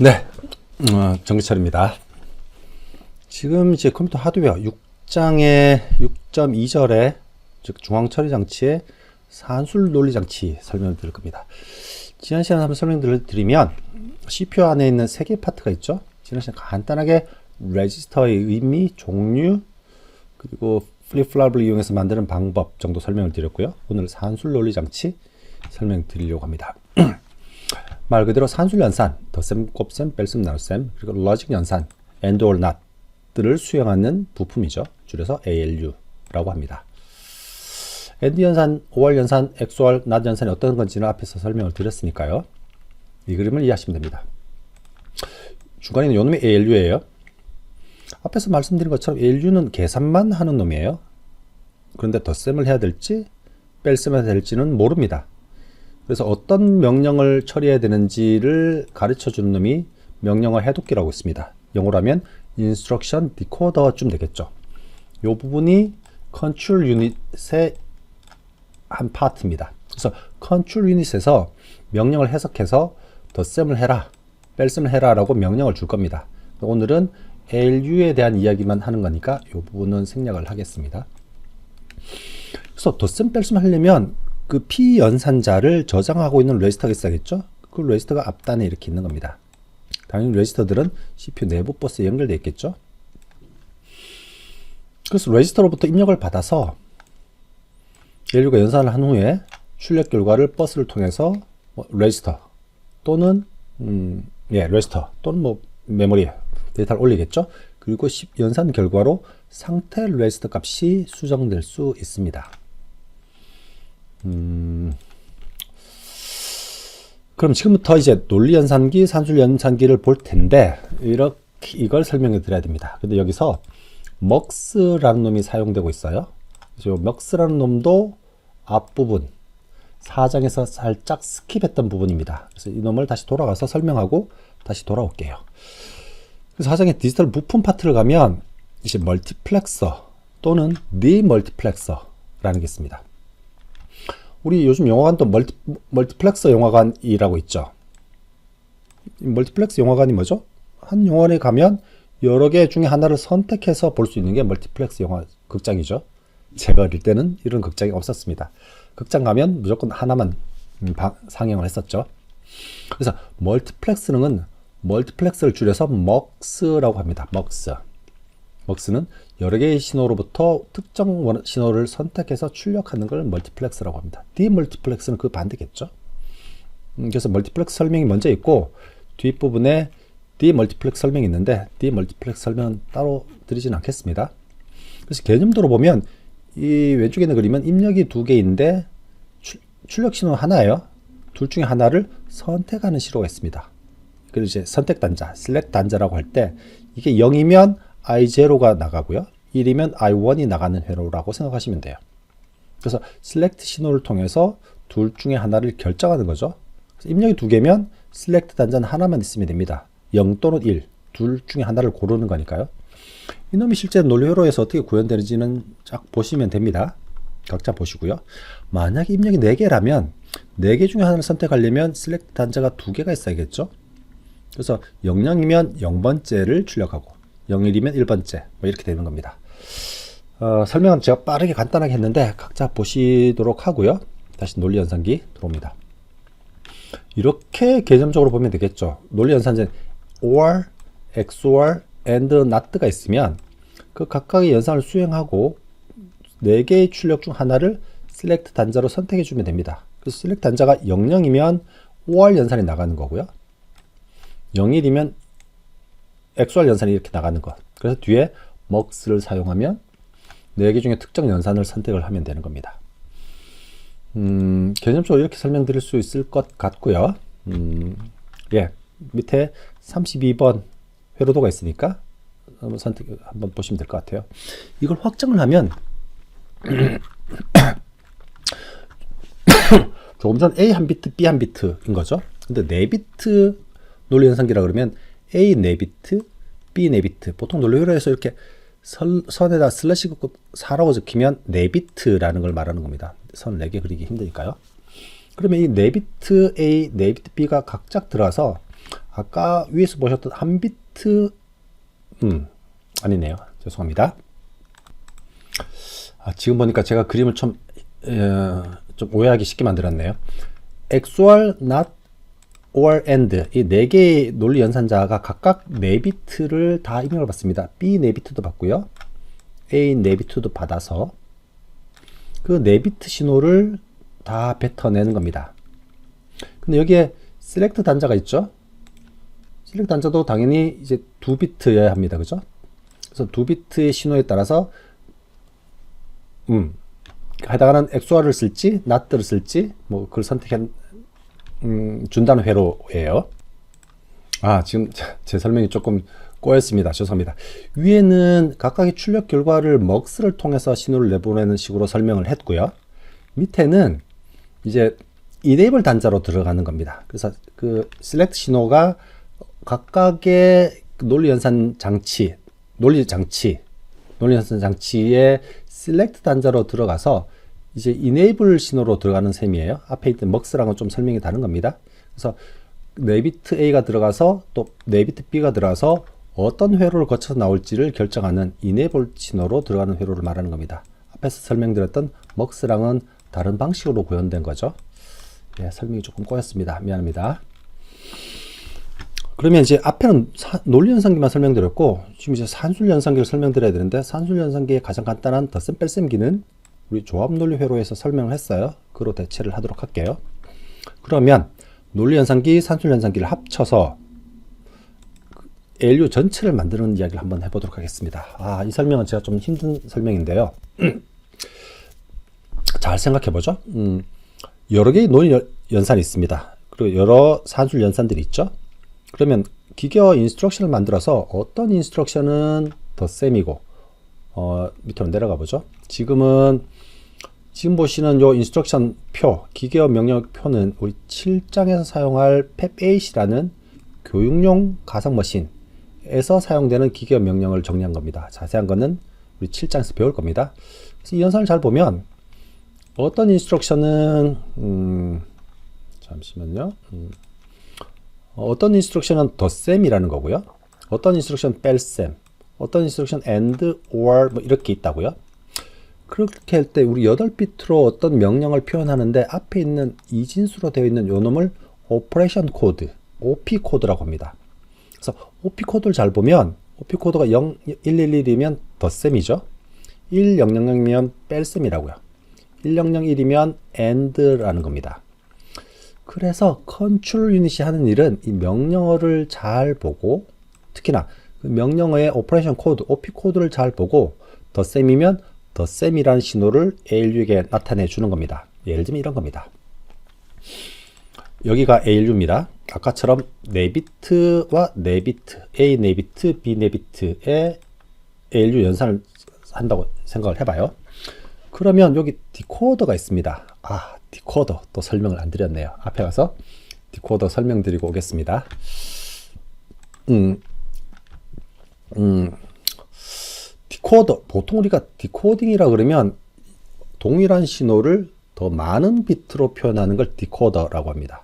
네, 정기철입니다. 지금 이제 컴퓨터 하드웨어 6장의 6.2절에 즉 중앙 처리 장치의 산술 논리 장치 설명을 드릴 겁니다. 지난 시간에 한번 설명을 드리면 CPU 안에 있는 3개 파트가 있죠. 지난 시간에 간단하게 레지스터의 의미, 종류, 그리고 플립플랍을 이용해서 만드는 방법 정도 설명을 드렸고요. 오늘 산술 논리 장치 설명 드리려고 합니다. 말 그대로 산술 연산, 덧셈, 곱셈, 뺄셈, 나눗셈, 그리고 로직 연산, and or not들을 수행하는 부품이죠. 줄여서 ALU라고 합니다. and 연산, or 연산, XOR, not 연산이 어떤 건지는 앞에서 설명을 드렸으니까요. 이 그림을 이해하시면 됩니다. 중간에 있는 요 놈이 ALU예요. 앞에서 말씀드린 것처럼 ALU는 계산만 하는 놈이에요. 그런데 덧셈을 해야 될지 뺄셈을 해야 될지는 모릅니다. 그래서 어떤 명령을 처리해야 되는지를 가르쳐 주는 놈이 명령어 해독기라고 있습니다. 영어로 하면 instruction decoder쯤 되겠죠. 이 부분이 control unit의 한 파트입니다. 그래서 control unit에서 명령을 해석해서 덧셈을 해라, 뺄셈을 해라 라고 명령을 줄 겁니다. 오늘은 ALU에 대한 이야기만 하는 거니까 이 부분은 생략을 하겠습니다. 그래서 덧셈, 뺄셈 하려면 그 P 연산자를 저장하고 있는 레지스터가 있어야겠죠? 그 레지스터가 앞단에 이렇게 있는 겁니다. 당연히 레지스터들은 CPU 내부 버스에 연결되어 있겠죠? 그래서 레지스터로부터 입력을 받아서 ALU가 연산을 한 후에 출력 결과를 버스를 통해서 레지스터 또는 레지스터 또는 메모리에 데이터를 올리겠죠? 그리고 연산 결과로 상태 레지스터 값이 수정될 수 있습니다. 그럼 지금부터 이제 논리 연산기, 산술 연산기를 볼 텐데 이걸 설명해 드려야 됩니다. 근데 여기서 MUX라는 놈이 사용되고 있어요. 그래서 MUX라는 놈도 앞부분 4장에서 살짝 스킵했던 부분입니다. 그래서 이 놈을 다시 돌아가서 설명하고 다시 돌아올게요. 그래서 4장의 디지털 부품 파트를 가면 이제 멀티플렉서 또는 디멀티플렉서라는 게 있습니다. 우리 요즘 영화관도 멀티플렉서 영화관이라고 있죠. 멀티플렉스 영화관이 뭐죠? 한 영화관에 가면 여러 개 중에 하나를 선택해서 볼 수 있는 게 멀티플렉스 영화 극장이죠. 제가 어릴 때는 이런 극장이 없었습니다. 극장 가면 무조건 하나만 상영을 했었죠. 그래서 멀티플렉스는 멀티플렉스를 줄여서 MUX라고 합니다. MUX는 여러 개의 신호로부터 특정 신호를 선택해서 출력하는 걸 멀티플렉스라고 합니다. 디멀티플렉스는 그 반대겠죠. 그래서 멀티플렉스 설명이 먼저 있고 뒷부분에 디멀티플렉스 설명이 있는데 디멀티플렉스 설명은 따로 드리진 않겠습니다. 그래서 개념도로 보면 이 왼쪽에 있는 그림은 입력이 2개인데 출력 신호 하나예요. 둘 중에 하나를 선택하는 신호가 있습니다. 그리고 이제 선택 단자, select 단자라고 할 때 이게 0이면 I0가 나가고요. 1이면 I1이 나가는 회로라고 생각하시면 돼요. 그래서 select 신호를 통해서 둘 중에 하나를 결정하는 거죠. 그래서 입력이 2개면 select 단자는 하나만 있으면 됩니다. 0 또는 1, 둘 중에 하나를 고르는 거니까요. 이놈이 실제 논리 회로에서 어떻게 구현되는지는 쫙 보시면 됩니다. 각자 보시고요. 만약에 입력이 4개라면 4개 중에 하나를 선택하려면 select 단자가 2개가 있어야겠죠. 그래서 00이면 0번째를 출력하고 01이면 1번째 이렇게 되는 겁니다. 설명은 제가 빠르게 간단하게 했는데 각자 보시도록 하고요. 다시 논리 연산기 들어옵니다. 이렇게 개념적으로 보면 되겠죠. 논리 연산자는 OR, XOR, AND, NOT가 있으면 그 각각의 연산을 수행하고 4개의 출력 중 하나를 select 단자로 선택해 주면 됩니다. 그래서 select 단자가 00이면 OR 연산이 나가는 거고요. 01이면 XOR 연산이 이렇게 나가는 것. 그래서 뒤에 MUX를 사용하면 4개 중에 특정 연산을 선택을 하면 되는 겁니다. 개념적으로 이렇게 설명드릴 수 있을 것 같고요. 밑에 32번 회로도가 있으니까 한번 보시면 될 것 같아요. 이걸 확장을 하면 조금 전 A 한 비트, B 한 비트인 거죠. 근데 4비트 논리 연산기라 그러면 A 4비트, B 4비트. 보통 논리 회로에서 이렇게 선에다 슬래시 4라고 적히면 4비트라는 걸 말하는 겁니다. 선 4개 그리기 힘드니까요. 그러면 이 4비트 A, 4비트 B가 각각 들어가서 아까 위에서 보셨던 한 비트, 아니네요. 죄송합니다. 지금 보니까 제가 그림을 좀 오해하기 쉽게 만들었네요. XOR, NOT, OR, AND 이 4개의 논리 연산자가 각각 4비트를 다 입력을 받습니다. B 4비트도 받고요. A 4비트도 받아서 그 4비트 신호를 다 뱉어내는 겁니다. 근데 여기에 select 단자가 있죠. select 단자도 당연히 이제 2비트여야 합니다. 그죠? 그래서 2비트의 신호에 따라서 해당하는 XOR을 쓸지 NOT를 쓸지 뭐 그걸 선택한 준다는 회로예요. 지금 제 설명이 조금 꼬였습니다. 죄송합니다. 위에는 각각의 출력 결과를 MUX를 통해서 신호를 내보내는 식으로 설명을 했고요. 밑에는 이제 enable 단자로 들어가는 겁니다. 그래서 그 select 신호가 각각의 논리 연산 장치의 select 단자로 들어가서 이제 enable 신호로 들어가는 셈이에요. 앞에 있던 MUX랑은 좀 설명이 다른 겁니다. 그래서 4비트 A가 들어가서 또 4비트 B가 들어가서 어떤 회로를 거쳐서 나올지를 결정하는 enable 신호로 들어가는 회로를 말하는 겁니다. 앞에서 설명드렸던 MUX랑은 다른 방식으로 구현된 거죠. 설명이 조금 꼬였습니다. 미안합니다. 그러면 이제 앞에는 논리 연산기만 설명드렸고 지금 이제 산술 연산기를 설명드려야 되는데 산술 연산기의 가장 간단한 덧셈 뺄셈기는 우리 조합 논리 회로에서 설명을 했어요. 그로 대체를 하도록 할게요. 그러면 논리 연산기, 산술 연산기를 합쳐서 ALU 전체를 만드는 이야기를 한번 해보도록 하겠습니다. 이 설명은 제가 좀 힘든 설명인데요. 잘 생각해보죠. 여러 개의 논리 연산이 있습니다. 그리고 여러 산술 연산들이 있죠. 그러면 기계어 인스트럭션을 만들어서 어떤 인스트럭션은 덧셈이고 밑으로 내려가 보죠. 지금 보시는 요 인스트럭션 표, 기계어 명령 표는 우리 7장에서 사용할 PEP8이라는 교육용 가상 머신에서 사용되는 기계어 명령을 정리한 겁니다. 자세한 거는 우리 7장에서 배울 겁니다. 그래서 이 연산을 잘 보면 어떤 인스트럭션은 잠시만요. 어떤 인스트럭션은 덧셈이라는 거고요. 어떤 인스트럭션 뺄셈, 어떤 인스트럭션 AND, OR 뭐 이렇게 있다고요. 그렇게 할 때 우리 8비트로 어떤 명령을 표현하는데 앞에 있는 이진수로 되어 있는 요 놈을 오퍼레이션 코드, OP 코드라고 합니다. 그래서 OP 코드를 잘 보면 OP 코드가 0111이면 덧셈이죠. 1000이면 뺄셈이라고요. 1001이면 AND라는 겁니다. 그래서 컨트롤 유닛이 하는 일은 이 명령어를 잘 보고 특히나 그 명령어의 오퍼레이션 코드, OP 코드를 잘 보고 덧셈이면 덧셈이라는 신호를 ALU에게 나타내 주는 겁니다. 예를 들면 이런 겁니다. 여기가 ALU입니다. 아까처럼 4비트와 4비트, A 4비트, B 4비트의 ALU 연산을 한다고 생각을 해봐요. 그러면 여기 디코더가 있습니다. 디코더 또 설명을 안 드렸네요. 앞에 가서 디코더 설명드리고 오겠습니다. 디코더, 보통 우리가 디코딩이라 그러면 동일한 신호를 더 많은 비트로 표현하는 걸 디코더라고 합니다.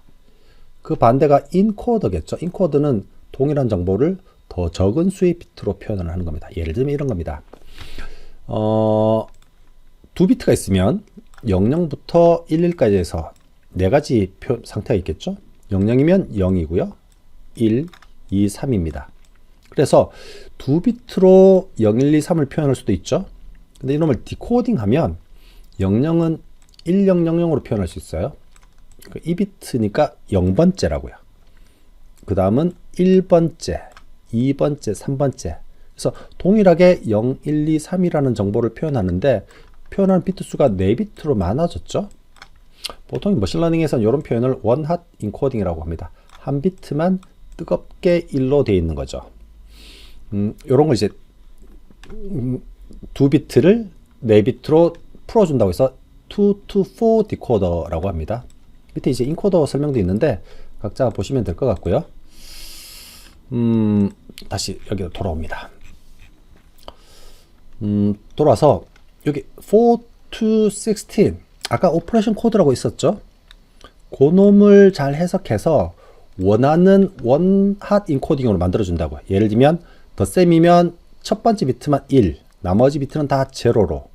그 반대가 인코더겠죠. 인코더는 동일한 정보를 더 적은 수의 비트로 표현을 하는 겁니다. 예를 들면 이런 겁니다. 2비트가 있으면 00부터 11까지 해서 4가지 상태가 있겠죠. 00이면 0이고요. 1, 2, 3입니다. 그래서 2비트로 0, 1, 2, 3을 표현할 수도 있죠. 근데 이놈을 디코딩 하면 00은 1000으로 표현할 수 있어요. 2비트니까 0번째라고요. 그 다음은 1번째, 2번째, 3번째. 그래서 동일하게 0, 1, 2, 3이라는 정보를 표현하는데 표현하는 비트 수가 4비트로 많아졌죠. 보통 머신러닝에서는 이런 표현을 원핫 인코딩이라고 합니다. 한 비트만 뜨겁게 1로 되어 있는 거죠. 이런 걸 이제 2비트를 4비트로 풀어준다고 해서 2 to 4 디코더라고 합니다. 밑에 이제 인코더 설명도 있는데 각자 보시면 될 것 같고요. 다시 여기로 돌아옵니다. 돌아서 여기 4 to 16 아까 오퍼레이션 코드라고 있었죠. 그 놈을 잘 해석해서 원하는 원핫 인코딩으로 만들어준다고. 예를 들면 덧셈이면 첫 번째 비트만 1, 나머지 비트는 다 제로로,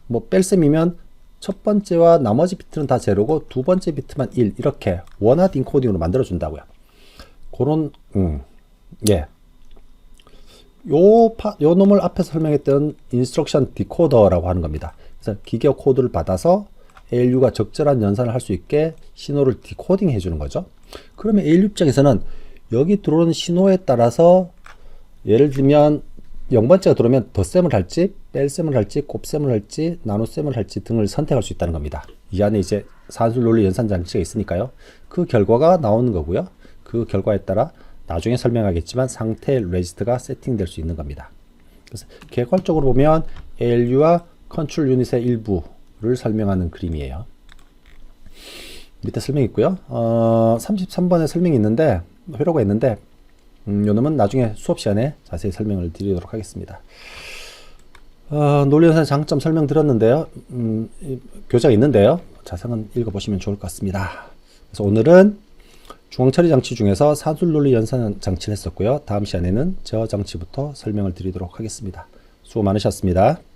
뭐 뺄셈이면 첫 번째와 나머지 비트는 다 제로고 두 번째 비트만 1, 이렇게 원핫 인코딩으로 만들어준다고요. 그런 예. 요 놈을 앞에서 설명했던 인스트럭션 디코더라고 하는 겁니다. 그래서 기계 코드를 받아서 ALU가 적절한 연산을 할 수 있게 신호를 디코딩 해주는 거죠. 그러면 ALU 입장에서는 여기 들어오는 신호에 따라서 예를 들면 0번째가 들어오면 덧셈을 할지, 뺄셈을 할지, 곱셈을 할지, 나눗셈을 할지 등을 선택할 수 있다는 겁니다. 이 안에 이제 산술 논리 연산 장치가 있으니까요. 그 결과가 나오는 거고요. 그 결과에 따라 나중에 설명하겠지만 상태 레지스터가 세팅될 수 있는 겁니다. 그래서 개괄적으로 보면 ALU와 컨트롤 유닛의 일부를 설명하는 그림이에요. 밑에 설명이 있고요. 33번에 설명이 있는데, 회로가 있는데, 요 놈은 나중에 수업 시간에 자세히 설명을 드리도록 하겠습니다. 논리연산 장점 설명드렸는데요. 교재가 있는데요. 자세한 읽어보시면 좋을 것 같습니다. 그래서 오늘은 중앙처리 장치 중에서 산술 논리 연산 장치를 했었고요. 다음 시간에는 제어 장치부터 설명을 드리도록 하겠습니다. 수고 많으셨습니다.